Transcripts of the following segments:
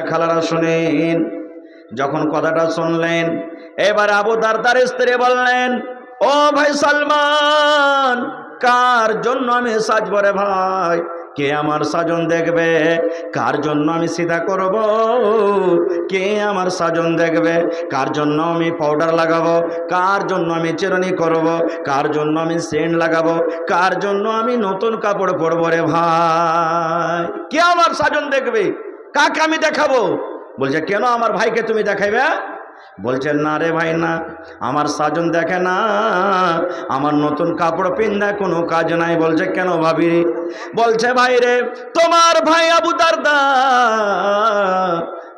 খালারা শুনেন, যখন কথাটা শুনলেন এবার আবু দারদার স্ত্রী বললেন, ও ভাই সালমান, কার জন্য আমি সাজবো রে ভাই? কে আমার সাজন দেখবে? কার জন্য আমি সিধা করব? কে আমার সাজন দেখবে? কার জন্য আমি পাউডার লাগাবো? কার জন্য আমি চিরুনি করব? কার জন্য আমি সেন্ট লাগাবো? কার জন্য আমি নতুন কাপড় পরবো রে ভাই? কে আমার সাজন দেখবে? কাকে আমি দেখাবো? বলছে, কেন আমার ভাইকে তুমি দেখাইবে? বলছেন, না রে ভাই না, আমার সাজন দেখে না, আমার নতুন কাপড় পিন্ধা কোনো কাজ নাই। বলছে, কেন ভাবি? বলছে, ভাই রে, তোমার ভাই আবু দারদা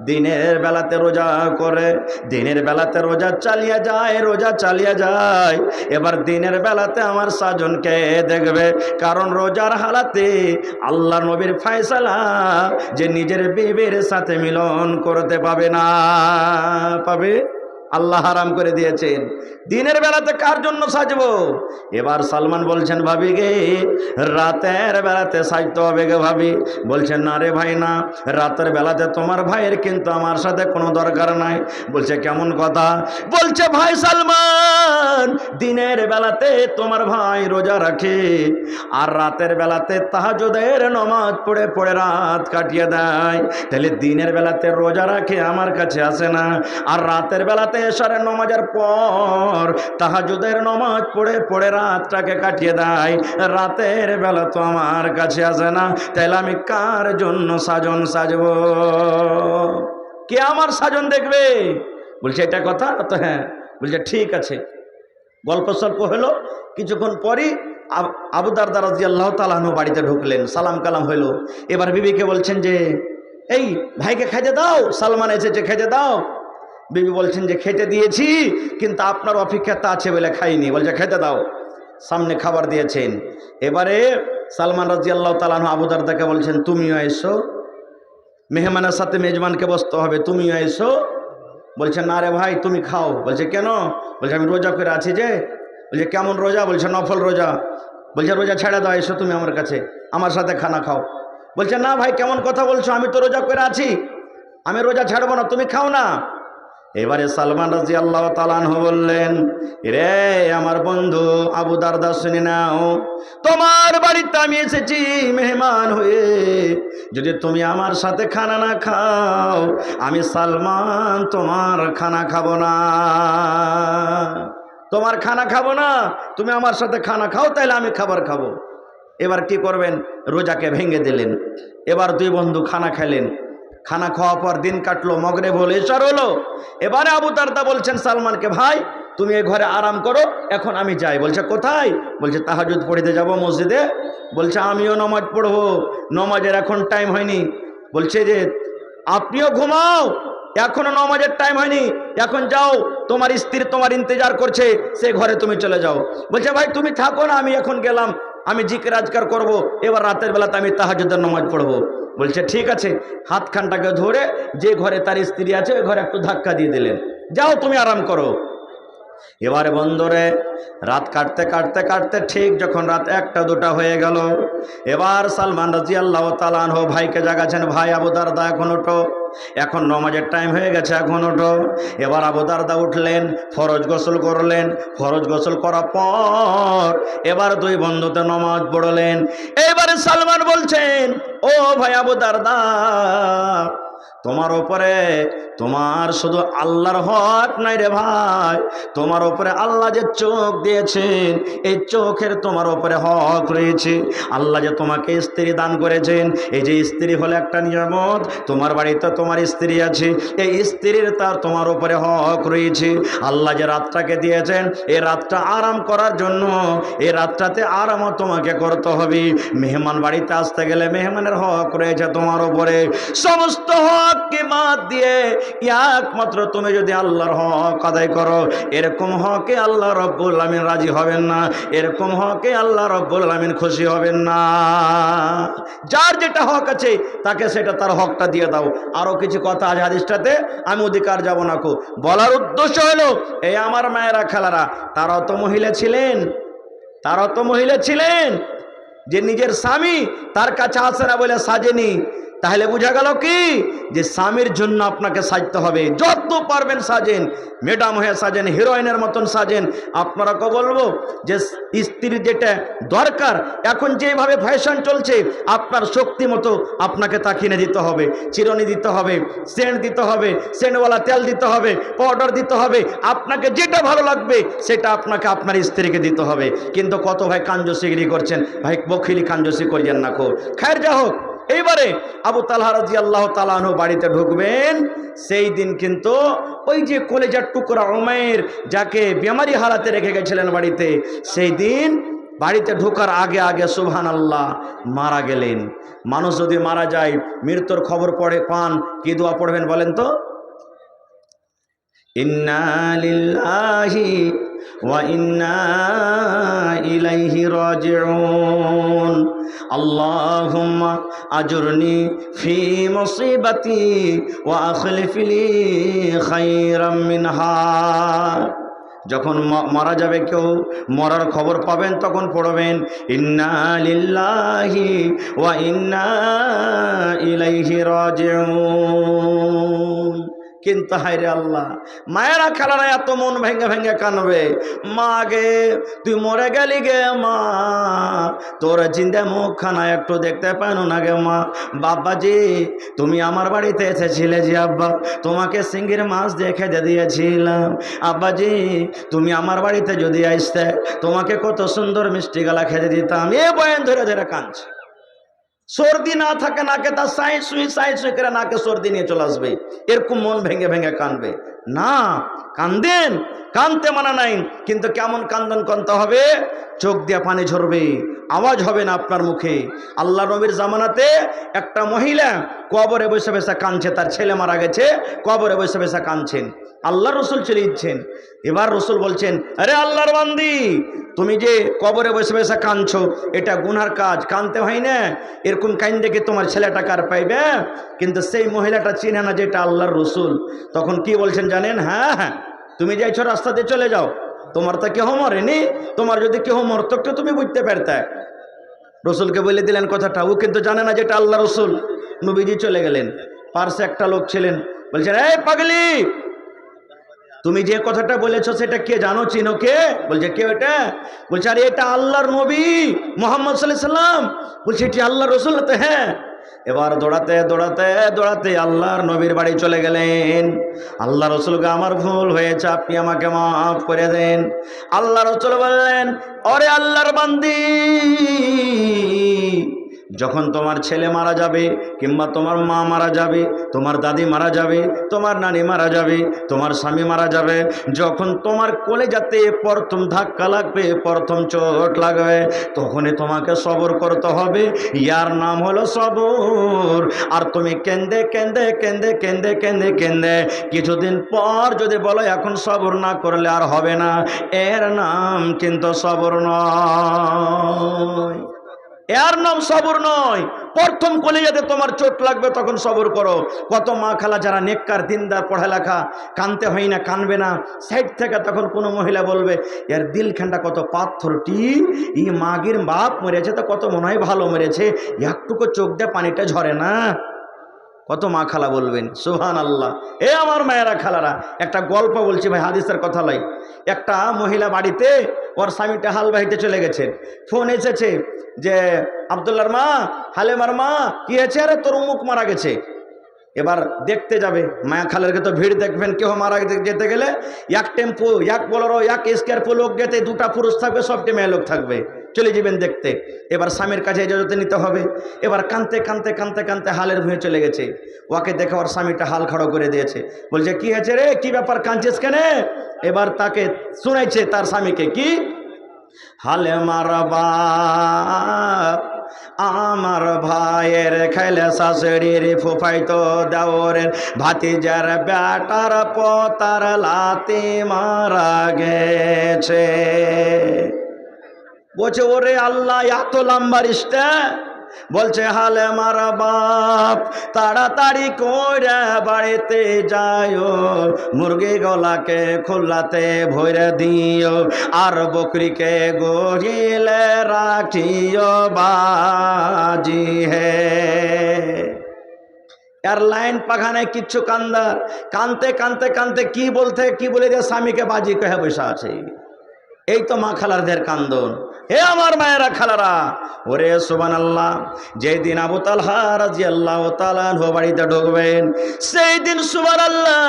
দিনের বেলাতে রোজা করে, দিনের বেলাতে রোজা চালিয়ে যায়, রোজা চালিয়ে যায়। এবার দিনের বেলাতে আমার সাজনকে দেখবে, কারণ রোজার হালাতে আল্লাহ নবীর ফয়সালা যে নিজের বিবির সাথে মিলন করতে পাবে না, পাবে? আল্লাহ হারাম করে দিয়েছেন। দিনের বেলাতে কার জন্য সাজবো? এবার সালমান বলছেন, ভাবি গে, রাতের বেলাতে সাজতে হবে গে ভাবি। বলছেন, না রে ভাই না, রাতের বেলাতে তোমার ভাইয়ের কিন্তু আমার সাথে কোনো দরকার নাই। বলছে, কেমন কথা? বলছে, ভাই সালমান, দিনের বেলাতে তোমার ভাই রোজা রাখে, আর রাতের বেলাতে তাহাজ্জুদের নামাজ পড়ে পড়ে রাত কাটিয়ে দেয়। তাহলে দিনের বেলাতে রোজা রাখে, আমার কাছে আসে না, আর রাতের বেলাতে এশারের নামাজের পর তাহাজ্জুদের নামাজ পড়ে পড়ে রাতটাকে কাটিয়ে দেয়। রাতের বেলা তো আমার কাছে আসে না, তাহলে আমি কার জন্য সাজন সাজবো? কে আমার সাজন দেখবে? বলছে, এটা কথা তো? হ্যাঁ। বলছে, ঠিক আছে। গল্প সল্প হলো, কিছুক্ষণ পরই আবু দারদা রাদিয়াল্লাহু তাআলা আনহু বাড়িতে ঢুকলেন, সালাম কালাম হইল। এবার বিবিকে বলছেন যে, এই ভাইকে খেতে দাও, সালমান এসেছে, খেতে দাও। বিবি বলছেন যে, খেতে দিয়েছি, কিন্তু আপনার অপেক্ষাতে আছে বলে খাইনি। বলছে, খেতে দাও। সামনে খাবার দিয়েছেন। এবারে সালমান রাদিয়াল্লাহু তাআলা আনহু আবু দারদাকে বলছেন, তুমিও এসো, মেহমানের সাথে মেজবানকে বসতে হবে, তুমিও এসো। বলছে, না রে ভাই, তুমি খাও। বলছে, কেন? বলছে, আমি রোজা করে আছি যে। বলছে, কেমন রোজা? বলছে, নফল রোজা। বলছে, রোজা ছেড়ে দাও, এসো তুমি আমার কাছে, আমার সাথে খানা খাও। বলছে, না ভাই, কেমন কথা বলছো? আমি তো রোজা করে আছি, আমি রোজা ছাড়বো না, তুমি খাও না। এবারে সালমান রাদিয়াল্লাহু তাআলা আনহু বললেন, রে আমার বন্ধু আবু দারদা, শুনে নাও, তোমার বাড়িতে আমি এসেছি মেহমান হয়ে, যদি তুমি আমার সাথে খানা না খাও, আমি সালমান তোমার খানা খাবো না, তোমার খানা খাবো না। তুমি আমার সাথে খানা খাও, তাইলে আমি খাবার খাবো। এবার কি করবেন? রোজাকে ভেঙে দিলেন। এবার দুই বন্ধু খানা খেলেন। খানা খাওয়ার পর দিন কাটলো, মগরিব হলো, ইশার হলো। এবারে আবু দারদা বলছেন সালমানকে, ভাই তুমি এই ঘরে আরাম করো, এখন আমি যাই। বলছে, কোথায়? বলছে, তাহাজ্জুদ পড়তে যাব মসজিদে। বলছে, আমিও নামাজ পড়বো, নামাজের এখন টাইম হয়নি। বলছে যে, আপনিও ঘুমাও, এখনো নামাজের টাইম হয়নি, এখন যাও, তোমার স্ত্রী তোমার ইন্তজার করছে, সে ঘরে তুমি চলে যাও। বলছে, ভাই তুমি থাকো না, আমি এখন গেলাম, আমি জিকির আজকার করবো, এবার রাতের বেলাতে আমি তাহাজ্জুদের নামাজ পড়বো। বলছে, ঠিক আছে। হাতখানটাকে ধরে যে ঘরে তার স্ত্রী আছে ওই ঘরে একটু ধাক্কা দিয়ে দিলেন, যাও তুমি আরাম করো। এবারে বন্ধুরে, রাত কাটতে কাটতে কাটতে ঠিক যখন রাত 1টা 2টা হয়ে গেল, এবার সালমান রাদিয়াল্লাহু তাআলা আনহু ভাইকে জাগাছেন, ভাই আবু দারদা এখন ওঠো, এখন নামাজের টাইম হয়ে গেছে, এখন ওঠো। এবার আবু দারদা উঠলেন, ফরজ গোসল করলেন। ফরজ গোসল করার পর এবার দুই বন্ধুতে নামাজ পড়লেন। এবারে সালমান বলছেন, ও ভাই আবু দারদা, তোমার ওপরে তোমার শুধু আল্লাহর হক নাই রে ভাই, তোমার ওপরে আল্লাহ যে চোখ দিয়েছেন, এই চোখের তোমার ওপরে হক রয়েছে। আল্লাহ যে তোমাকে স্ত্রী দান করেছেন, এই যে স্ত্রী হলো একটা নিয়ামত, তোমার বাড়িতে তোমার স্ত্রী আছে, এই স্ত্রীর তার তোমার ওপরে হক রয়েছে। আল্লাহ যে রাতটাকে দিয়েছেন, এই রাতটা আরাম করার জন্য, এই রাতটাতে আরামও তোমাকে করতে হবে। মেহমান বাড়িতে আসতে গেলে মেহমানের হক রয়েছে তোমার ওপরে। সমস্ত হককে বাদ দিয়ে একমাত্র তুমি যদি আল্লাহর হক আদায় করো, এরকম হকে আল্লাহ রব্বুল আমিন রাজি হবেন না, এরকম হকে আল্লাহ রব্বুল আমিন খুশি হবেন না। যার যেটা হক আছে তাকে সেটা তার হকটা দিয়ে দাও। আরো কিছু কথা আছে হাদিসটাতে, আমি অধিকার যাব না কো। বলার উদ্দেশ্য হলো, এই আমার মায়েরা খালারা, তারাও তো মহিলা ছিলেন, তারাও তো মহিলা ছিলেন যে নিজের স্বামী তার কাছে আসে না বলে সাজেনি, তাহলে বোঝা গেল কি যে স্বামীর জন্য আপনাকে সাজতে হবে, যত পারবেন সাজেন, ম্যাডাম হয়ে সাজেন, হিরোইনের মতন সাজেন। আপনারাকে বলবো যে স্ত্রীর যেটা দরকার, এখন যেভাবে ফ্যাশন চলছে, আপনার শক্তি মতো আপনাকে তা কিনে দিতে হবে। চিরুনি দিতে হবে, সেন্ট দিতে হবে, সেন্টওয়ালা তেল দিতে হবে, পাউডার দিতে হবে, আপনাকে যেটা ভালো লাগবে সেটা আপনাকে আপনার স্ত্রীকে দিতে হবে। কিন্তু কত ভাই কাঞ্জসিগিরি করছেন, ভাই বখিলি কাঞ্জসি করিয়েন না খো। খায়ের যা হোক, এইবারে আবু তালহা রাদিয়াল্লাহু তাআলা আনহু বাড়িতে ঢুকবেন, সেই দিন কিন্তু ওই যে কলেজার টুকরা উমাইর, যাকে বেমারি হারাতে রেখে গেছিলেন বাড়িতে, সেই দিন বাড়িতে ঢোকার আগে আগে সুবহানাল্লাহ মারা গেলেন। মানুষ যদি মারা যায়, মৃত্যুর খবর পান, কি দোয়া পড়বেন বলেন তো? ইন্না লিল্লাহি ওয়া ইন্না ইলাইহি রাজিউন। আল্লাহুম্মা আজুরনি ফি মুসিবাতি ওয়া আখলিফ লি খায়রাম মিনহা। যখন মারা যাবে কেউ, মরার খবর পাবেন, তখন পড়বেন ইন্না লিল্লাহি ওয়া ইন্না ইলাইহি রাজিউন। কিন্তু হায়রে আল্লাহ, মায়েরা খালারা এত মন ভেঙে ভেঙে কানবে, মা গে তুই মরে গেলি গে মা, তোর জিন্দে মুখখানা একটু দেখতে পানো না গে মা। বাবাজি তুমি আমার বাড়িতে এসেছিলে যে আব্বা, তোমাকে সিঙ্গির মাছ দিয়ে খেতে দিয়েছিলাম। আব্বাজি তুমি আমার বাড়িতে যদি আসতে, তোমাকে কত সুন্দর মিষ্টি গলা খেতে দিতাম। এ বয়ান ধরে ধরে কাঁদছে। সর্দি না থাকে নাকে, তার সাই সুই করে নাকে সর্দি নিয়ে চলে আসবে, এরকম মন ভেঙে ভেঙে কানবে না। কান্দেন, কানতে মানা নাই, কিন্তু কেমন কান্দন কানতে হবে? চোখ দিয়ে পানি ঝরবে, আওয়াজ হবে না আপনার মুখে। আল্লাহ নবীর জামানাতে একটা মহিলা কবরে বসে বসে কাঁদছে, তার ছেলে মারা গেছে, কবরে বসে বসে কাঁদছেন। আল্লাহ রসুল চলে দিচ্ছেন। এবার রসুল বলছেন, আরে আল্লাহর বান্দি, তুমি যে কবরে বসে বসে কাঁদছো, এটা গুনার কাজ, কাঁদতে হয় না। এরকম কাইন দেখে তোমার ছেলেটা কার পাইবে? কিন্তু সেই মহিলাটা চিনে না যেটা আল্লাহর রসুল। তখন কি বলছেন জানেন? হ্যাঁ হ্যাঁ, তুমি যাইছো রাস্তা দিয়ে চলে যাও, তোমার তো কেহ মরেনি, তোমার যদি কেহ মরতো তো তুমি বুঝতে পারতে। রসুলকে বলে দিলেন কথাটা, ও কিন্তু জানে না যেটা আল্লাহ রসুল। নবীজি চলে গেলেন, পার্শ্বে একটা লোক ছিলেন, বলছেন এই পাগলি, তুমি যে কথাটা বলেছো সেটা কে জানো, চিনো কে? বলছে কে ওটা? বলছে আরে এটা আল্লাহর নবী মুহাম্মদ সাল্লাল্লাহু আলাইহি সাল্লাম। বলছে এটি আল্লাহর রাসূল? তো হ্যাঁ। এবার দৌড়াতে দৌড়াতে দৌড়াতে আল্লাহর নবীর বাড়ি চলে গেলেন। আল্লাহ রসুলকে, আমার ভুল হয়েছে, আপনি আমাকে মাফ করে দেন। আল্লাহ রসুল বললেন, ওরে আল্লাহর বান্দি, যখন তোমার ছেলে মারা যাবে, কিংবা তোমার মা মারা যাবে, তোমার দাদি মারা যাবে, তোমার নানি মারা যাবে, তোমার স্বামী মারা যাবে, যখন তোমার কলেজাতে প্রথম ধাক্কা লাগবে, প্রথম চোট লাগবে, তখনই তোমাকে সবর করতে হবে। ইয়ার নাম হলো সবর। আর তুমি কেন্দে কেন্দে কেন্দে কেন্দে কেন্দে কেন্দে কিছুদিন পর যদি বলো এখন সবর না করলে আর হবে না, এর নাম কিন্তু সবর নয়, এর নাম সবর নয়। প্রথম কলেজাতে তোমার চোট লাগবে, তখন সবর করো। কত মা খালা যারা নেককার দিনদার, পড়ালেখা, কানতে হয় না, কানবে না, সাইড থেকে তখন কোনো মহিলা বলবে এর দিলখানটা কত পাথরটি, এই মাগির বাপ মরেছে তো কত মনে হয় ভালো মরেছে, একটুকু চোখ দিয়ে পানিটা ঝরে না। কত মা খালা বলবেন সুবহানাল্লাহ। এ আমার মায়েরা খালারা, একটা গল্প বলছি ভাই, হাদিসের কথা লাই। একটা মহিলা বাড়িতে, ওর স্বামীটা হাল বাহিতে চলে গেছে, ফোন এসেছে যে আব্দুল্লাহর মা, হালেমার মা, কি হয়েছে? আরে তোর মুখ মারা গেছে। এবার দেখতে যাবে, মায়া খালেরকে তো ভিড় দেখবেন, কেউ মারা যেতে গেলে এক টেম্পো, এক বোলেরো, এক স্কর্পিও লোক যেতে, দুটা পুরুষ থাকবে, সবটি মেয়ে লোক থাকবে, চলে যাবেন দেখতে। এবার স্বামীর কাছে ইজাজত নিতে হবে। এবার কানতে কানতে কানতে কানতে হালের ভুঁয়ে চলে গেছে। ওকে দেখে ওর স্বামীটা হাল খাড়ো করে দিয়েছে, বলছে কি হয়েছে রে, কি ব্যাপার, কাঁদছিস কেন? এবার তাকে শুনাইছে তার স্বামীকে, কি হালে মারবা আমার ভাইয়ের খেলে শাশুড়ির ফুফাইতো দেওরের ভাতিজার বেটার পতার লাতে মারা গেছে। বলছে ওরে আল্লাহ, এত লম্বা রিস্তা। বলছে হালে মারা বাপ, তাড়াতাড়ি করে বাড়িতে যাইও, মুরগি গলাকে খোলাতে ভরে দিও, আর বকরিকে গড়িলে রাখিও বাজি হে। আর লাইন পাখানায় কিচ্ছু কান্দার, কানতে কানতে কানতে কি বলে দিয়ে স্বামীকে বাজি কহে বসে আছে। এই তো মা খালারদের কান্দন। হে আমার মায়েরা খালারা, ওরে সুবহানাল্লাহ, যেই দিন আবু তালহা রাদিয়াল্লাহু তাআলা আনহু বাড়িতে ঢুকবেন, সেই দিন সুবহানাল্লাহ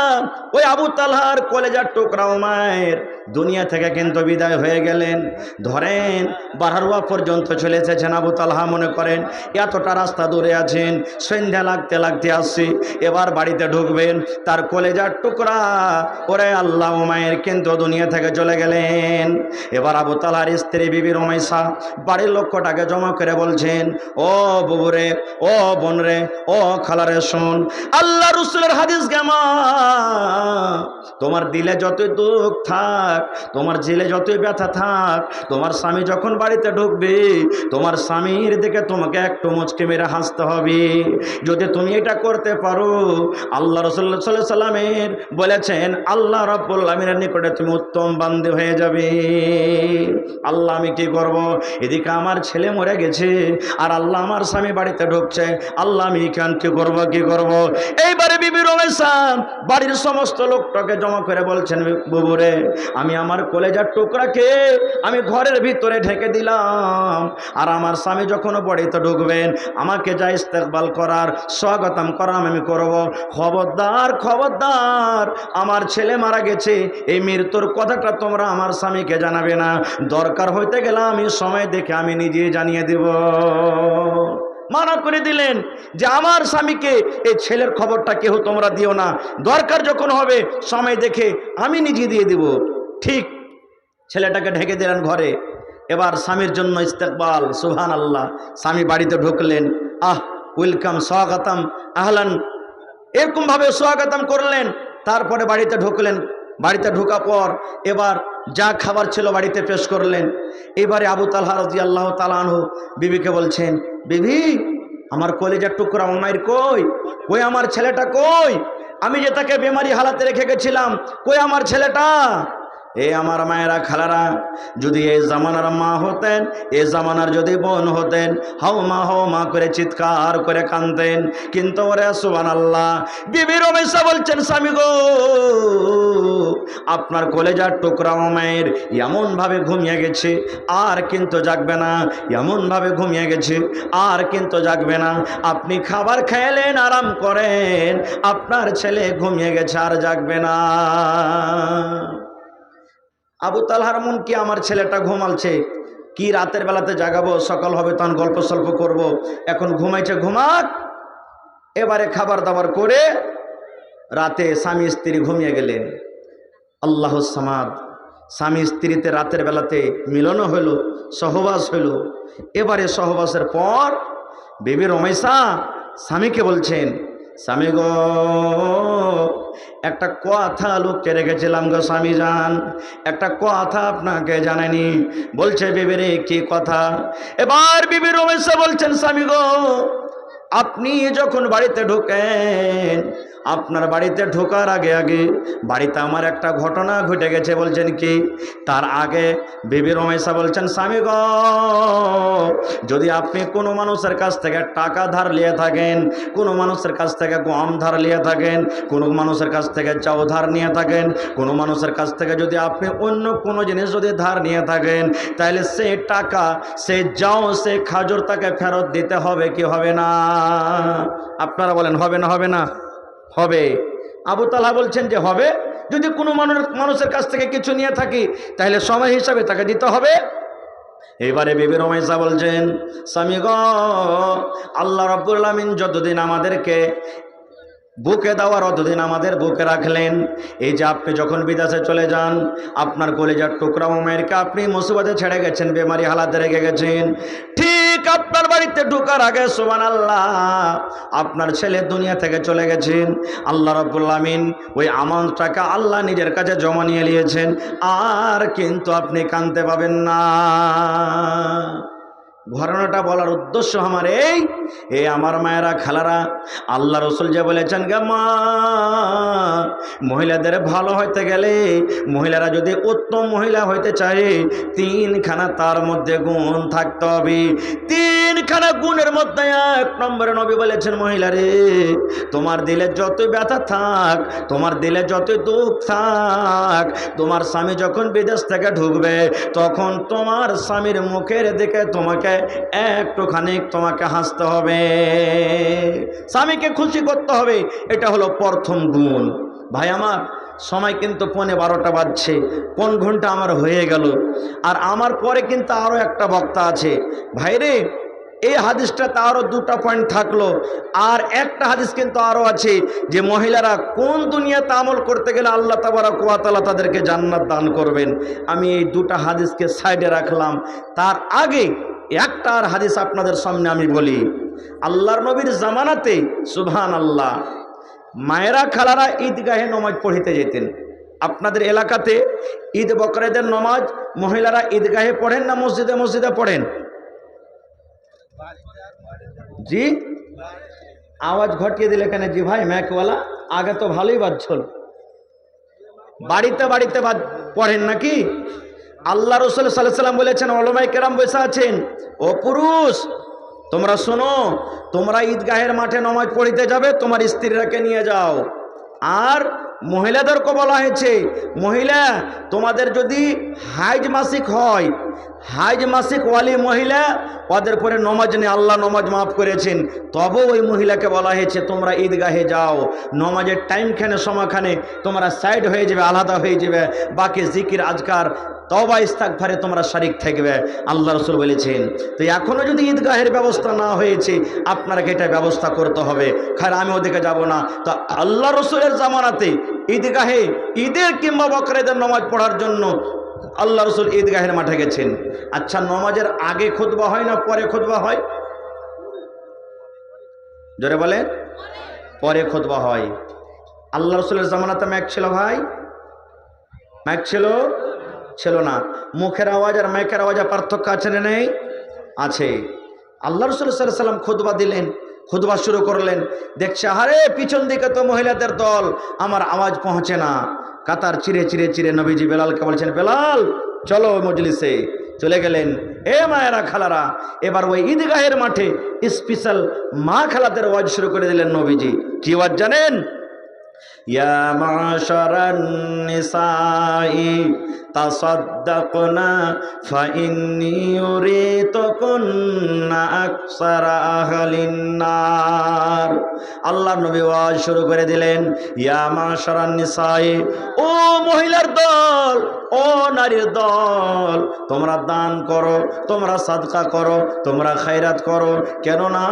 ওই আবু তালহার কলেজার টুকরা উমাইর দুনিয়া থেকে কিন্তু বিদায় হয়ে গেলেন। ধরেন বারহারুয়া পর্যন্ত চলে এসেছেন আবু তালহা, মনে করেন এতটা রাস্তা দূরে আছেন, সন্ধ্যা লাগতে লাগতে আসছি, এবার বাড়িতে ঢুকবেন, তার কলেজার টুকরা ওরে আল্লাহ উমাইর কিন্তু দুনিয়া থেকে চলে গেলেন। এবার আবু তালহার স্ত্রী বিবি রুমাইসা বাড়ির লোকটাকে জমা করে বলছেন, ও বুবুরে, ও বোন রে, ও খালারে, শোন, আল্লাহ রাসূলের হাদিস গামা, তোমার দিলে যতই দুঃখ থাক, তোমার জেলে যতই ব্যথা থাক, তোমার স্বামী যখন বাড়িতে ঢুকবে, তোমার স্বামীর দিকে তোমাকে একটু মুচকি মেরে হাসতে হবে। যদি তুমি এটা করতে পারো, আল্লাহ রাসূল সাল্লাল্লাহু আলাইহি সাল্লামের বলেছেন আল্লাহ রাব্বুল আলামিনের নিকটে তুমি উত্তম বান্দী হয়ে যাবে। আল্লাহ আমি কি করব, এদিকে আমার ছেলে মরে গেছে আর আল্লাহ আমার স্বামী বাড়িতে ঢুকছে, আল্লাহ আমি কেন কি করব। এইবারে বিবি রুমাইসা বাড়ির সমস্ত লোকটাকে জমা করে বলছেন, বুবুরে, আমি আমার কলেজার টুকরাকে আমি ঘরের ভিতরে ঢেকে দিলাম, আর আমার স্বামী যখন বাড়িতে ঢুকবেন আমাকে যা ইস্তেকবাল করার, স্বাগতম করার আমি করব। খবরদার খবরদার, আমার ছেলে মারা গেছে এই মৃত্যুর কথাটা তোমরা আমার স্বামীকে জানাবে না, দরকার হইতে গেলে আমি সময় দেখে আমি নিজে জানিয়ে দেব। মানা করে দিলেন যে আমার স্বামীকে এই ছেলের খবরটা কেউ তোমরা দিও না, দরকার যখন হবে সময় দেখে আমি নিজে দিয়ে দিব। ঠিক ছেলেটাকে ঢেকে দিলেন ঘরে। এবার স্বামীর জন্য ইস্তেকবাল, সুবহানাল্লাহ, স্বামী বাড়িতে ঢুকলেন, ওয়েলকাম, স্বাগতম, আহলান, এরকমভাবে স্বাগতম করলেন। তারপরে বাড়িতে ঢুকলেন, বাড়িতে ঢোকা পর এবার যা খাবার ছিল বাড়িতে পেশ করলেন। এবারে আবু তালহা রাদিয়াল্লাহু তাআলা আনহু বিবিকে বলছেন, বিবি, আমার কলেজার টুকরা উমাইর কই, কই আমার ছেলেটা কই, আমি যে তাকে বেমারি হালাতে রেখে গেছিলাম, কই আমার ছেলেটা। এ আমার মায়েরা খালারা, যদি এই জামানার মা হতেন, এ জামানার যদি বোন হতেন, হাও মা করে চিৎকার করে কাঁদতেন। কিন্তু ওরে সুবহানাল্লাহ, বিবি রুমাইসা বলছেন, স্বামী গো, আপনার কলেজার টুকরা উমাইর এমনভাবে ঘুমিয়ে গেছে আর কিন্তু জাগবে না, এমনভাবে ঘুমিয়ে গেছে আর কিন্তু জাগবে না। আপনি খাবার খেলেন, আরাম করেন, আপনার ছেলে ঘুমিয়ে গেছে আর জাগবে না। আবু তালহার মন কি, আমার ছেলেটা ঘুমালছে, কি রাতের বেলাতে জাগাবো, সকাল হবে তখন গল্প সল্প করব, এখন ঘুমাইছে ঘুমাক। এবারে খাবার দাবার করে রাতে স্বামী স্ত্রী ঘুমিয়ে গেলেন। আল্লাহুস সামাদ, স্বামী স্ত্রীতে রাতের বেলাতে মিলনও হইল, সহবাস হইল। এবারে সহবাসের পর বিবি রুমাইসা স্বামীকে বলছেন, স্বামী গো, একটা কথা লুকিয়ে রেখেছিলাম গো স্বামী জান, একটা কথা আপনাকে জানাইনি। বলছে, বিবি রে, কি কথা? এবার বিবি রুমাইসা বলছেন, স্বামী গো, আপনি যখন বাড়িতে ঢোকেন, আপনার বাড়িতে ঢোকার আগে আগে বাড়িতে আমার একটা ঘটনা ঘটে গেছে। বলছেন কি? তার আগে বিবি রুমাইসা বলছেন, স্বামী গো, যদি আপনি কোনো মানুষের কাছ থেকে টাকা ধার নিয়ে থাকেন, কোনো মানুষের কাছ থেকে গম ধার নিয়ে থাকেন, কোনো মানুষের কাছ থেকে চাউ ধার নিয়ে থাকেন, কোনো মানুষের কাছ থেকে যদি আপনি অন্য কোনো জিনিস যদি ধার নিয়ে থাকেন, তাহলে সে টাকা, সে যাও, সে খাজুর তাকে ফেরত দিতে হবে কি হবে না? আপনারা বলেন, হবে না হবে না? হবে। আবু তালহা বলছেন যে হবে, যদি কোনো মানুষের কাছ থেকে কিছু নিয়ে থাকি তাহলে সময় হিসাবে তাকে দিতে হবে। এবারে বিবি রুমাইসা বলছেন, স্বামী গো, আল্লাহ রাব্বুল আলামিন যতদিন আমাদেরকে বুকে দেওয়ার অতদিন আমাদের বুকে রাখলেন। এই যে আপনি যখন বিদেশে চলে যান, আপনার কলেজার টুকরা উমাইরকে আপনি মুসিবতে ছেড়ে গেছেন, বেমারি হালাতে রেখে গেছেন, ঠিক আপনার বাড়িতে ঢোকার আগে সুবহানাল্লাহ আপনার ছেলে দুনিয়া থেকে চলে গেছেন। আল্লাহ রাব্বুল আমিন ওই আমানতটাকে আল্লাহ নিজের কাছে জমা নিয়ে নিয়েছেন, আর কিন্তু আপনি কাঁদতে পাবেন না। ঘটনাটা বলার উদ্দেশ্য আমার এই আমার মায়েরা খালারা, আল্লাহ রসুল যে বলেছেন গে মা, মহিলাদের ভালো হইতে গেলে, মহিলারা যদি উত্তম মহিলা হইতে চায়, তিনখানা তার মধ্যে গুণ থাকতে হবে। তিনখানা 10খানা গুণের মধ্যে 1 নম্বরে নবী বলেছেন, মহিলা রে, তোমার দিলে যত ব্যথা থাক, তোমার দিলে যত দুঃখ থাক, তোমার স্বামী যখন বিদেশ থেকে ঢুকবে তখন তোমার স্বামীর মুখের দিকে তোমাকে একটুখানি তোমাকে হাসতে হবে, স্বামীকে খুশি করতে হবে। এটা হলো প্রথম গুণ। ভাই আমার, সময় কিন্তু 11:15 বাজছে, কোন ঘন্টা আমার হয়ে গেল। আর আমার পরে কিন্তু আরও একটা বক্তা আছে। ভাইরে, এই হাদিসটাতে আরও 2টা পয়েন্ট থাকলো, আর একটা হাদিস কিন্তু আরও আছে যে মহিলারা কোন দুনিয়াতে আমল করতে গেলে আল্লাহ তাবারক ওয়া তাআলা তাদেরকে জান্নাত দান করবেন। আমি এই 2টা হাদিসকে সাইডে রাখলাম। তার আগে একটা আর হাদিস আপনাদের সামনে আমি বলি। আল্লাহর নবীর জামানাতে সুবহানাল্লাহ, মায়েরা খালারা ঈদগাহে নমাজ পড়িতে যেতেন। আপনাদের এলাকাতে ঈদ বকরিদের নমাজ মহিলারা ঈদগাহে পড়েন না মসজিদে মসজিদে পড়েন? জি, আওয়াজ ঘটিয়ে দিলে কেন জি ভাই ম্যাকওয়ালা? আগে তো ভালোই বাজছিল। বাড়িতে বাড়িতে পড়েন নাকি? আল্লাহ রাসূল সাল্লাল্লাহু আলাইহি ওয়াসাল্লাম বলেছেন, উলামায়ে কেরাম বসে আছেন, ও পুরুষ তোমরা শোনো, তোমরা ঈদগাহের মাঠে নমাজ পড়িতে যাবে, তোমার স্ত্রীরাকে নিয়ে যাও। আর মহিলাদেরকে বলা হয়েছে, মহিলা তোমাদের যদি হাইজ মাসিক হয়, হাইজ মাসিক ওয়ালি মহিলা, ওদের পরে নমাজ নেই, আল্লাহ নমাজ মাফ করেছেন, তবেও ওই মহিলাকে বলা হয়েছে তোমরা ঈদগাহে যাও। নমাজের টাইমখানে সময়খানে তোমরা সাইড হয়ে যাবে, আলাদা হয়ে যাবে, বাকি জিকির আজকার তওবা ইস্তিগফারে তোমরা শরীক থাকবে, আল্লাহ রাসূল বলেছেন। তো এখনও যদি ঈদগাহের ব্যবস্থা না হয়েছে, আপনাকে এটা ব্যবস্থা করতে হবে। খার আমি ওদিকে যাব না। তো আল্লাহ রাসূলের জামানাতে ঈদগাহে ঈদের কিংবা বকরিদের নামাজ পড়ার জন্য আল্লাহ রাসূল ঈদগাহের মাঠে গেছেন। আচ্ছা, নামাজের আগে খুতবা হয় না পরে খুতবা হয়? জোরে বলেন। পরে খুতবা হয়। আল্লাহ রাসূলের জামানাতে মাইক ছিল ভাই? মাইক ছিল? ছিল না। মুখের আওয়াজ আর মাইকের আওয়াজে পার্থক্য আছে না নেই? আছে। আল্লাহ রাসূল সাল্লাল্লাহু আলাইহি ওয়াসাল্লাম খুতবা দিলেন, খুতবা শুরু করলেন, দেখছে আরে পিছন দিকে তো মহিলাদের দল, আমার আওয়াজ পৌঁছে না। কাতার চিরে চিরে চিরে নবীজি বেলালকে বলছেন, বেলাল চলো মজলিসে। চলে গেলেন। এ মায়েরা খালারা, এবার ওই ঈদগাহের মাঠে স্পেশাল মা খালাদের ওয়াজ শুরু করে দিলেন নবীজি। কি ওয়াজ জানেন? ইয়া মাশারান নিসাই তাসাদ্দাকনা ফাইন্নী ইউরিতুকুন্না আকসারা আহলিন নার। আল্লাহর নবী ওয়াজ শুরু করে দিলেন, ইয়া মাশারান নিসাই, ও মহিলার দল, ও নারীর দল, তোমরা দান করো, তোমরা সাদকা করো, তোমরা খায়রাত করো। কেননা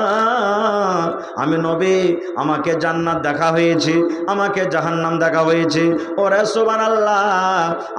আমি নবী, আমাকে জান্নাত দেখা হয়েছে, আমাকে জাহান্নাম দেখা হয়েছে। ওরে সুবহানাল্লাহ,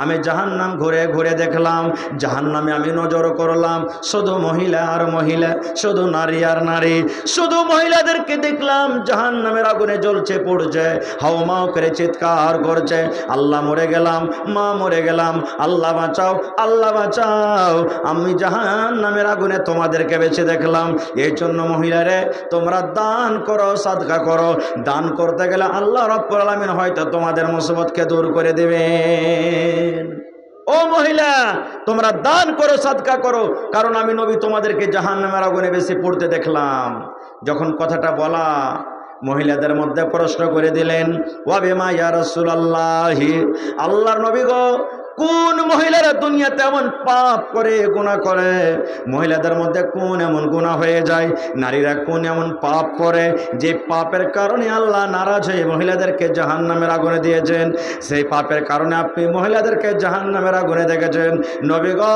আমি জাহান্নাম ঘুরে ঘুরে দেখলাম, জাহান্নামে আমি নজর করলাম, শুধু মহিলা আর মহিলা, শুধু নারী আর নারী, শুধু মহিলাদেরকে দেখলাম জাহান্নামের আগুনে জ্বলছে পড়ছে, হাওমাও করে চিৎকার করছে, আল্লাহ মরে গেলাম, মা মরে গেলাম, আল্লাহ বাঁচাও, আল্লাহ বাঁচাও। আমি জাহান্নামের আগুনে তোমাদেরকে বেঁচে দেখলাম। এই জন্য মহিলারে তোমরা দান করো, সাদকা করো। দান করতে গেলে আল্লাহ রাব্বুল আলামিন হয়তো তোমাদের মুসিবতকে দূর করে দেবেন। ও মহিলা, তোমরা দান করো, সাদকা করো, কারণ আমি নবী তোমাদেরকে জাহান্নামের আগুনে বেশি পড়তে দেখলাম। যখন কথাটা বলা, মহিলাদের মধ্যে প্রশ্ন করে দিলেন, ওয়া বিমা ইয়া রাসূলুল্লাহ, আল্লাহর নবী গো, কোন মহিলারা দুনিয়াতে এমন পাপ করে, গুনাহ করে? মহিলাদের মধ্যে কোন এমন গুনাহ হয়ে যায়, নারীরা কোন এমন পাপ করে যে পাপের কারণে আল্লাহ নারাজ হয়ে মহিলাদেরকে জাহান্নামের আগুনে দিয়েছেন? সেই পাপের কারণে আপনি মহিলাদেরকে জাহান্নামের আগুনে দেখেছেন। নবী গো,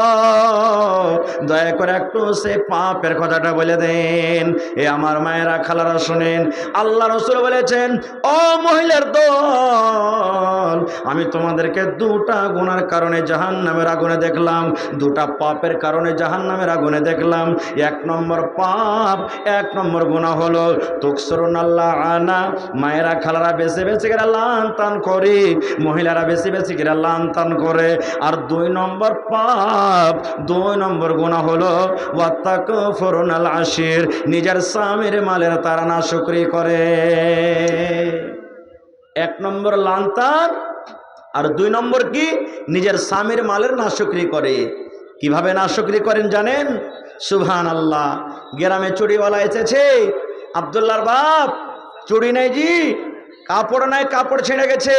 দয়া করে একটু সে পাপের কথাটা বলে দেন। এ আমার মায়েরা খালারা শুনেন, আল্লাহ রাসূল বলেছেন, ও মহিলার দল, আমি তোমাদেরকে 2টা গুনার কারণে জাহান্নামের আগুনে দেখলাম, 2টা পাপের কারণে জাহান্নামের আগুনে দেখলাম। 1 নম্বর পাপ, 1 নম্বর গুনাহ হলো তুকসরুনাল্লাহ আনা, মায়েরা খালারা বেশি বেশি করে লান তান করে, মহিলারা বেশি বেশি করে লান তান করে। আর 2 নম্বর পাপ, 2 নম্বর গুনাহ হলো ওয়াতাকফুরুনাল আশির, নিজের স্বামীর মালের তারা নাশুকরি করে। 1 নম্বর লান তান, আর 2 নম্বর কি? নিজের স্বামীর মালের নাশুকরি করে। কিভাবে নাশুকরি করেন জানেন? সুবহানাল্লাহ। গ্রামে চুড়িওয়ালা এসেছে, আব্দুল্লাহর বাপ চুড়ি নেই জি, কাপড় নাই, কাপড় ছিঁড়ে গেছে,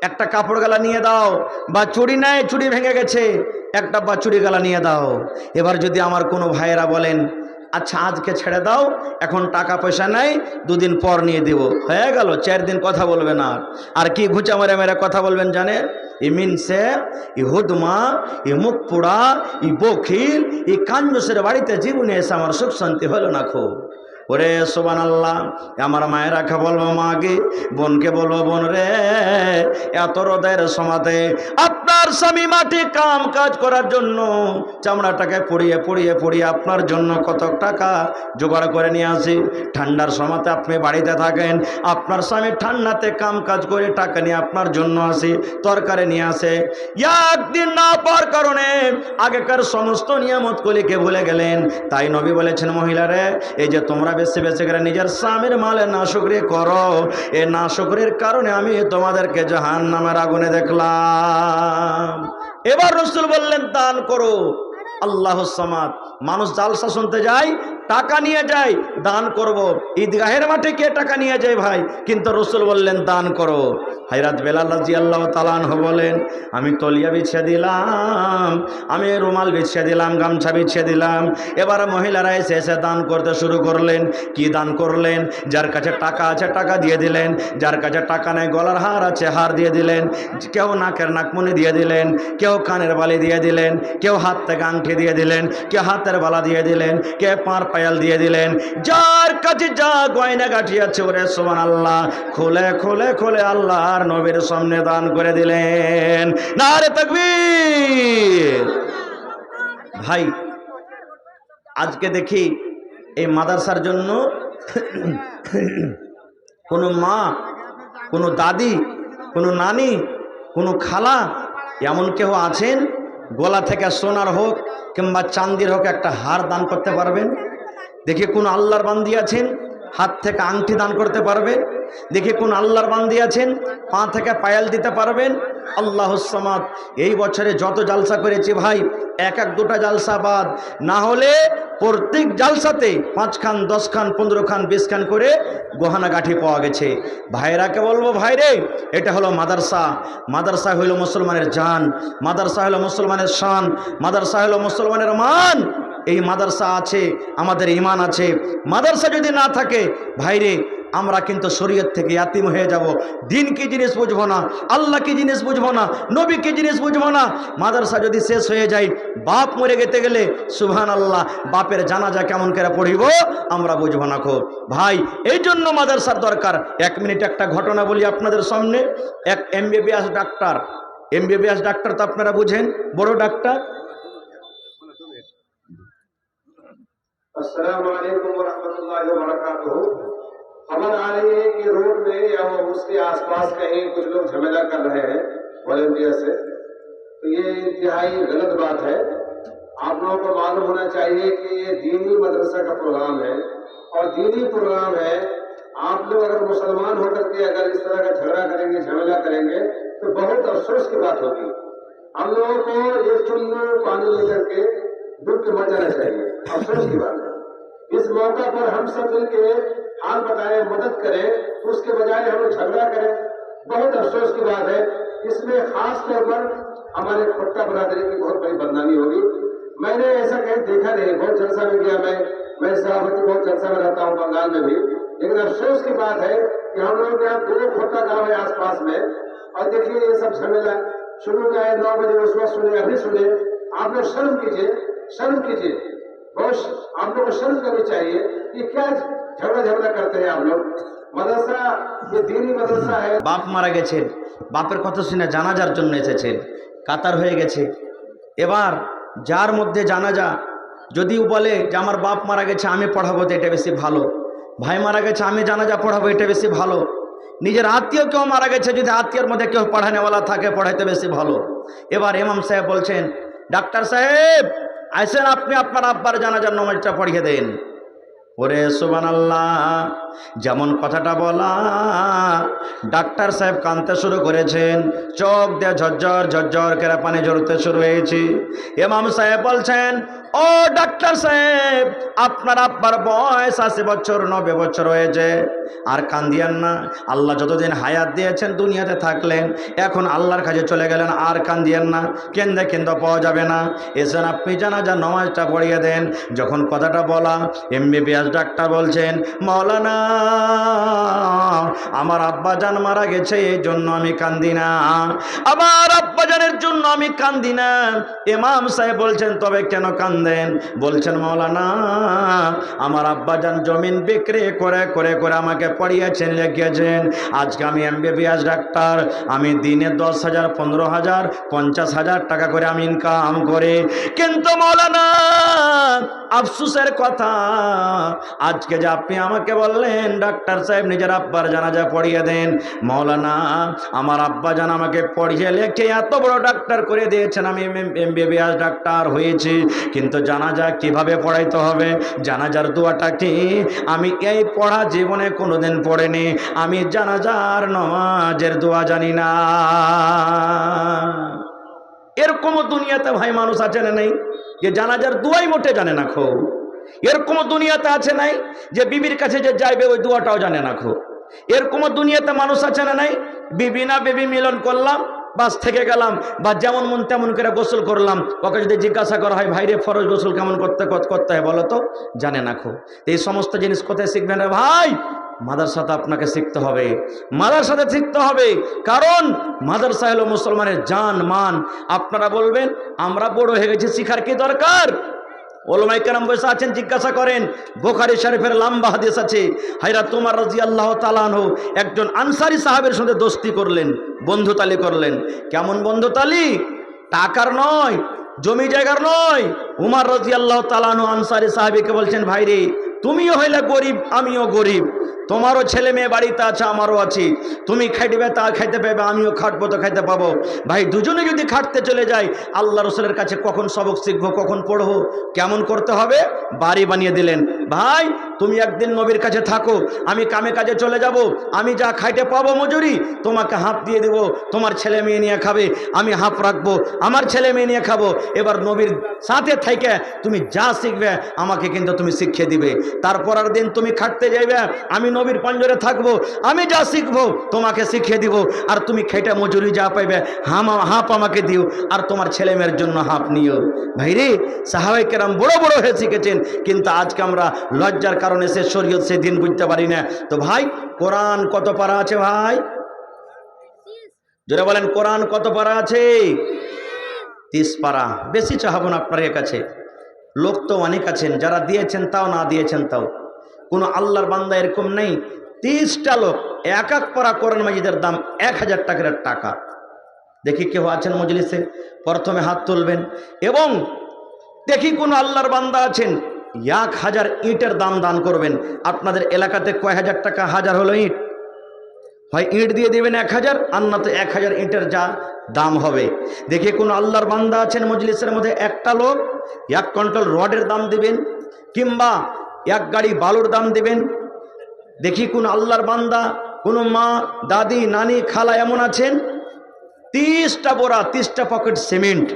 একটা কাপড় গালা নিয়ে দাও। বা চুড়ি নাই, চুড়ি ভেঙে গেছে, একটা বা চুড়ি গালা নিয়ে দাও। এবার যদি আমার কোনো ভাইয়েরা বলেন আচ্ছা আজকে ছেড়ে দাও, এখন টাকা পয়সা নাই, দুদিন পর নিয়ে দেব, হয়ে গেল, 4 দিন কথা বলবে না। আর কি ঘুচা মেরে মেরে কথা বলবেন জানেন? ই মিনসে, ই হুদমা, ই মুখ পোড়া, ই বখিল, ই কাঞ্জসের বাড়িতে জীবনে এসে আমার সুখ শান্তি হলো না খুব। ওরে সুবহানাল্লাহ। আমার মায়েরাকে বলবো মাকে, বোনকে বলবো বোন রে, এত রোদের সমাতে আপনার স্বামী মাটি কাম কাজ করার জন্য চামড়াটাকে পুড়িয়ে পুড়িয়ে পুড়িয়ে আপনার জন্য কত টাকা জোগাড় করে নিয়ে আসি। ঠান্ডার সময়তে আপনি বাড়িতে থাকেন, আপনার স্বামী ঠান্ডাতে কাম কাজ করে টাকা নিয়ে আপনার জন্য আসি, তরকারি নিয়ে আসে। একদিন না পাওয়ার কারণে আগেকার সমস্ত নিয়ামতগুলিকে ভুলে গেলেন। তাই নবী বলেছেন মহিলারে, এই যে তোমরা বেশি বেশি করে নিজের স্বামীর মালে নাশুকরি করো, এই নাশুকরির কারণে আমি তোমাদেরকে জাহান্নামের আগুনে দেখলাম। এবার রাসূল বললেন দান করো। আল্লাহুস সামাদ। মানুষ জালসা শুনতে যায়, টাকা নিয়ে যায়, দান করব। ঈদগাহের মাঠে কে টাকা নিয়ে যায় ভাই? কিন্তু রাসূল বললেন দান করো। হযরত বেলাল রাদিয়াল্লাহু তাআলা আনহু বলেন, আমি তলিয়া বিছিয়ে দিলাম, আমি রুমাল বিছিয়ে দিলাম, গামছা বিছিয়ে দিলাম। এবার মহিলারা এসে এসে দান করতে শুরু করলেন। কি দান করলেন? যার কাছে টাকা আছে টাকা দিয়ে দিলেন, যার কাছে টাকা নেই গলার হার আছে হার দিয়ে দিলেন, কেউ নাকের নাকমণি দিয়ে দিলেন, কেউ কানের বালি দিয়ে দিলেন, কেউ হাত থেকে আংটি দিয়ে দিলেন, কেউ হাতের বালা দিয়ে দিলেন, কে পাঁর পায়াল দিয়ে দিলেন। যার কাছে যা গয়না গাঠি আছে ওরে সুবহানাল্লাহ খুলে খুলে খুলে আল্লাহর নবীর সামনে দান করে দিলেন। নারে তাকবীর। ভাই আজকে দেখি এই মাদ্রাসার জন্য কোনো মা, কোনো দাদি, কোনো নানি, কোনো খালা এমন কেউ আছেন গলা থেকে সোনার হোক কিংবা চান্দির হোক একটা হার দান করতে পারবেন? দেখি কোন আল্লাহর বান্দি আছেন হাত থেকে আংটি দান করতে পারবেন? দেখি কোন আল্লাহর বান্দি আছেন পা থেকে পায়াল দিতে পারবেন? আল্লাহুস সামাদ। এই বছরে যত জালসা করেছি ভাই, এক দুটা জালসা বাদ না হলে প্রত্যেক জালসাতে 5 খান 10 খান 15 খান 20 খান করে গহনা গাঠি পাওয়া গেছে। ভাইরাকে বলবো ভাইরে, এটা হলো মাদ্রাসা। মাদ্রাসা হলো মুসলমানের জান, মাদ্রাসা হলো মুসলমানের শান, মাদ্রাসা হলো মুসলমানের মান। এই মাদ্রাসা আছে আমাদের ঈমান আছে। মাদ্রাসা যদি না থাকে ভাইরে আমরা কিন্তু শরীয়ত থেকে ইয়াতিম হয়ে যাব। দিন কি জিনিস বুঝবো না, আল্লাহ কি জিনিস বুঝবো না, নবী কি জিনিস বুঝবো না। মাদ্রাসা যদি শেষ হয়ে যায়, বাপ মরে যেতে গেলে সুবহানাল্লাহ বাপের জানাজা কেমন করে পড়িব আমরা বুঝবো না খো ভাই। এই জন্য মাদ্রাসার দরকার। 1 মিনিট একটা ঘটনা বলি আপনাদের সামনে। এক এমবিবিএস ডাক্তার, এমবিবিএস ডাক্তার তো আপনারা বুঝেন, বড় ডাক্তার। अस्सलामु अलैकुम व रहमतुल्लाहि व बरकातुहू। खबर आ रही है कि रोड में या वो उसके आसपास कहीं कुछ लोग झमेला कर रहे हैं वॉलंटियर से, तो ये इंतहाई गलत बात है। आप लोगों को मालूम होना चाहिए कि ये दीनी मदरसा का प्रोग्राम है और दीनी प्रोग्राम है। आप लोग अगर मुसलमान होकर के अगर इस तरह का झगड़ा करेंगे, झमेला करेंगे तो बहुत अफसोस की बात होगी। हम लोगों को ये चुन्नू पानी लेकर के डूब के मर जाना चाहिए, अफसोस की बात है। इस मौका पर हम सब मिलके हाल बताएं, मदद करें, तो उसके बजाय हम लोग झगड़ा करें, बहुत अफसोस की बात है। इसमें खास तौर पर हमारे खोट्टा बरादरी की बहुत बड़ी बदनामी होगी। मैंने ऐसा कहीं देखा नहीं, बहुत जलसा में गया मैं सभापति बहुत जलसा में रहता हूँ बंगाल में भी, लेकिन अफसोस की बात है कि हम लोग यहाँ 2 खोटा गाँव है आसपास में, और देखिए ये सब झमेला शुरू हो जाए 9 बजे, उस वक्त सुने अभी सुने। आप लोग शर्म कीजिए, शर्म कीजिए, बहुत आप लोग को शर्म करनी चाहिए कि क्या झगड़ा करते हैं आप लोग। मदरसा ये दीनी मदरसा है। বাপ মারা গেছেন, বাপের কথা শুনে জানাজার জন্য এসেছেন, কাতার হয়ে গেছে। এবার যার মধ্যে জানাজা যদিও বলে যে আমার বাপ মারা গেছে আমি পড়াবো তো এটা বেশি ভালো, ভাই মারা গেছে আমি জানাজা পড়াবো এটা বেশি ভালো, নিজের আত্মীয় কেউ মারা গেছে যদি আত্মীয়ের মধ্যে কেউ পড়ানেওয়ালা থাকে পড়াইতে বেশি ভালো। এবার ইমাম সাহেব বলছেন ডাক্তার সাহেব আসেন আপনি আপনার আব্বার জানাজার নামাজটা পড়িয়ে দেন। ওরে সুবহানাল্লাহ, যেমন কথাটা বলা, ডাক্তার সাহেব কাঁদতে শুরু করেছেন, চোখ দিয়ে ঝরঝর ঝরঝর করে পানি ঝরতে শুরু হয়েছে। ইমাম সাহেব বলছেন, ও ডাক্তার সাহেব, আপনার আব্বার বয়স 80 বছর 90 বছর হয়েছে, আর কান্দিয়েন না। আল্লাহ যতদিন হায়াত দিয়েছেন দুনিয়াতে থাকলেন, এখন আল্লাহর কাছে চলে গেলেন, আর কান্দিয়েন না, কেন্দে কেন্দ্র পাওয়া যাবে না, এসেন আপনি জানাজা নামাজটা পড়িয়ে দেন। যখন কথাটা বলা, এমবিবিএস ডাক্তার বলছেন, মাওলানা আমার আব্বাজান মারা গেছে, এই জন্য আমি কান্দি না, আমার আব্বাজানের জন্য আমি কান্দি না। ইমাম সাহেব বলছেন, তবে কেন কান্দেন? বলছেন, মাওলানা আমার আব্বাজান জমিন বিক্রি করে করে করে আমাকে পড়িয়েছেন, লিখিয়েছেন। আজকে আমি এমবিবিএস ডাক্তার, আমি দিনে 10,000 15,000 50,000 টাকা করে আমি ইনকাম করি, কিন্তু মাওলানা আফসোসের কথা, আজকে যে আপনি আমাকে বললেন ডাক্তার সাহেব নিজের আব্বার জানাজা পড়িয়ে দেন, মাওলানা আমার আব্বাজান আমাকে পড়িয়ে লেখে এত বড় ডাক্তার করে দিয়েছেন, আমি এমবিবিএস ডাক্তার হয়েছি, কিন্তু জানাজা কিভাবে পড়াইতে হবে, জানাজার দোয়াটা কি, আমি এই পড়া জীবনে কোনোদিন পড়িনি, আমি জানাজার নামাজের দোয়া জানি না। এরকমও দুনিয়াতে ভাই মানুষ আছে না নেই যে জানাজার দোয়াই মোটে জানে না খো? এরকমও দুনিয়াতে আছে নাই যে বিবির কাছে যে যাইবে ওই দোয়াটাও জানে না খো? এরকমও দুনিয়াতে মানুষ আছে না নাই, বিবি না বিবি মিলন করলাম, বাস থেকে গেলাম, বা যেমন মন তেমন করে গোসল করলাম, ওকে যদি জিজ্ঞাসা করা হয় ভাইরে ফরজ গোসল কেমন করতে হয় বলো তো, জানে না খো। এই সমস্ত জিনিস কোথায় শিখবেন রে ভাই? মাদ্রাসাতে আপনাকে শিখতে হবে, মাদ্রাসাতে শিখতে হবে, কারণ মাদ্রাসা হলো মুসলমানের জান মান। আপনারা বলবেন আমরা বড় হয়ে গেছি, শিখার কি দরকার? ওলামায়ে কেরাম বসে আছেন, জিজ্ঞাসা করেন, বুখারী শরীফের লম্বা হাদিস আছে, হযরত উমর রাদিয়াল্লাহু তাআলা আনহু একজন আনসারী সাহাবের সাথে দোস্তি করলেন, বন্ধুতালি করলেন। কেমন বন্ধুতালি? টাকার নয়, জমি জায়গার নয়। উমর রাদিয়াল্লাহু তাআলা আনহু আনসারী সাহাবীকে বলছেন, ভাই রে, তুমিও হইলে গরিব, আমিও গরিব, তোমারও ছেলে মেয়ে বাড়িতে আছে, আমারও আছে, তুমি খাইবে তা খাইতে পাবে, আমিও খাটবো তো খাইতে পাবো। ভাই দুজনে যদি খাটতে চলে যাই, আল্লাহ রসুলের কাছে কখন সবক শিখবো, কখন পড়বো, কেমন করতে হবে? বাড়ি বানিয়ে দিলেন। ভাই তুমি একদিন নবীর কাছে থাকো, আমি কামে কাজে চলে যাব, আমি যা খাইতে পাবো মজুরি তোমাকে হাফ দিয়ে দেবো, তোমার ছেলে মেয়ে নিয়ে খাবে, আমি হাফ রাখবো, আমার ছেলে মেয়ে নিয়ে খাবো। এবার নবীর সাথে থেকে তুমি যা শিখবে আমাকে কিন্তু তুমি শিখিয়ে দিবে। তারপরের দিন তুমি খাটতে যাইবে, আমি নবীর পঞ্জরে থাকবো, আমি যা শিখবো তোমাকে শিখিয়ে দিব, আর তুমি খেটে মজুরি যা পাইবে হাফ আমাকে দিও, আর তোমার ছেলে মেয়ের জন্য হাফ নিও। ভাইরে সাহাবায়ে কেরাম বড় বড় হয়ে শিখেছেন, কিন্তু আজকে আমরা লজ্জার কারণে সে শরীয়ত সে দিন বুঝতে পারি না। তো ভাই কোরআন কত পারা আছে? ভাই যারা বলেন কোরআন কত পারা আছে? 30 পারা। বেশি চাহাবো না আপনার কাছে, লোক তো অনেক আছেন, যারা দিয়েছেন তাও, না দিয়েছেন তাও। কোনো আল্লাহর বান্দা এরকম নেই 30টা লোক এক এক পারা কোরআন মাজিদের দাম 1000 টাকা। দেখি কেউ আছেন মজলিসে? প্রথমে হাত তুলবেন। এবং দেখি কোনো আল্লাহর বান্দা আছেন 1000 ইটের দাম দান করবেন। আপনাদের এলাকাতে কয় হাজার টাকা হাজার হলো ইট? হয় ইট দিয়ে দেবেন 1000, আর না তো 1000 ইটের যা দাম হবে। দেখি কোনো আল্লাহর বান্দা আছেন মজলিসের মধ্যে একটা লোক 1 কুইন্টাল রডের দাম দিবেন, কিংবা 1 গাড়ি বালুর দাম দিবেন। দেখি কোন আল্লাহর বান্দা, কোনো মা দাদি নানি খালা এমন আছেন 30টা বোরা 30টা পকেট সিমেন্ট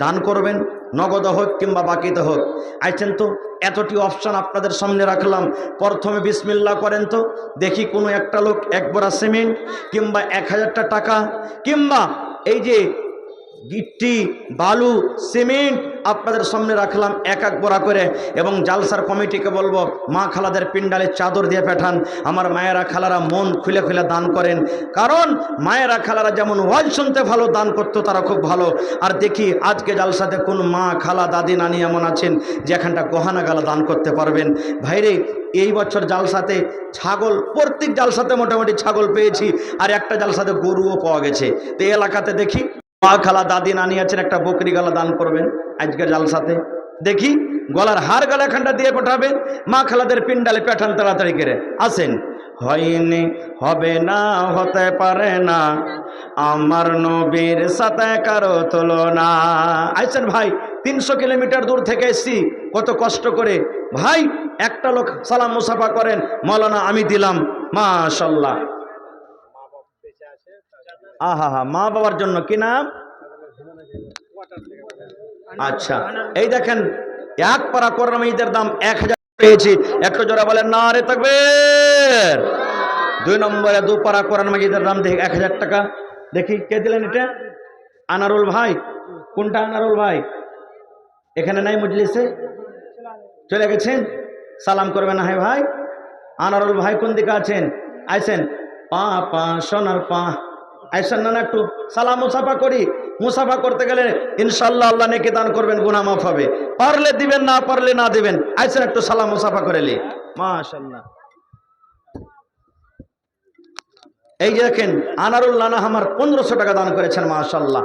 দান করবেন, নগদ হোক কিংবা বাকিতে হোক। আইছেন তো, এতটি অপশান আপনাদের সামনে রাখলাম, প্রথমে বিসমিল্লাহ করেন তো। দেখি কোনো একটা লোক 1 বোরা সিমেন্ট, কিংবা 1000টা টাকা, কিংবা এই যে গিট্টি বালু সিমেন্ট আপনাদের সামনে রাখলাম 1 বোরা করে। এবং জালসার কমিটিকে বলবো, মা খালাদের পিন্ডালে চাদর দিয়ে পাঠান। আমার মায়েরা খালারা মন খুলে খুলে দান করেন, কারণ মায়েরা খালারা যেমন ওয়াজ শুনতে ভালো, দান করতে তারা খুব ভালো। আর দেখি আজকে জালসাতে কোন মা খালা দাদি নানি এমন আছেন যে এখানটা গহনা গালা দান করতে পারবেন। ভাইরে এই বছর জালসাতে ছাগল, প্রত্যেক জালসাতে মোটামুটি ছাগল পেয়েছি, আর একটা জালসাতে গরুও পাওয়া গেছে। তো এই এলাকাতে দেখি মা খালা দাদি নানি আছেন, একটা বকরি গলা দান করবেন আজকের জালসাতে। দেখি গলার হার গলা এখানটা দিয়ে পাঠাবেন, মা খালাদের পিন্ডালে পাঠান তাড়াতাড়ি করে। আসেন, হয়নি, হবে না, হতে পারে না, আমার নবীর সাথে কারো তুলনা। আইছেন ভাই, 300 কিলোমিটার দূর থেকে এসছি কত কষ্ট করে। ভাই একটা লোক সালাম মুসাফা করেন, মাওলানা আমি দিলাম, মাশাআল্লাহ। আহা হা, মা বাবার জন্য কি নাম? আচ্ছা, এই দেখেন এক পারা কোরআন ঈদের দাম 1000 পেয়েছি। একটু জোরে বলেন নারে তাকবীর। 2 নম্বরে 2 পারা কোরআন মাজিদের দাম দেখি 1000 টাকা। দেখি কে দিলেন এটা? আনারুল ভাই। কোনটা আনারুল ভাই? এখানে নাই মজলিসে, চলে গেছেন? সালাম করবেন না ভাই? আনারুল ভাই কোন দিকে আছেন? আইসেন, পা পা সোনার পা, আইসেন না একটু সালাম মুসাফা করি। মুসাফা করতে গেলে ইনশাআল্লাহ আল্লাহ নেকি দান করবেন, গুনাহ মাফ হবে। পারলে দিবেন, না পারলে না দিবেন। আইসেন একটু সালাম মুসাফা করে লি। মাশাআল্লাহ। এই যে দেখেন আনারুল নানা আমার 1500 টাকা দান করেছেন, মাশাআল্লাহ।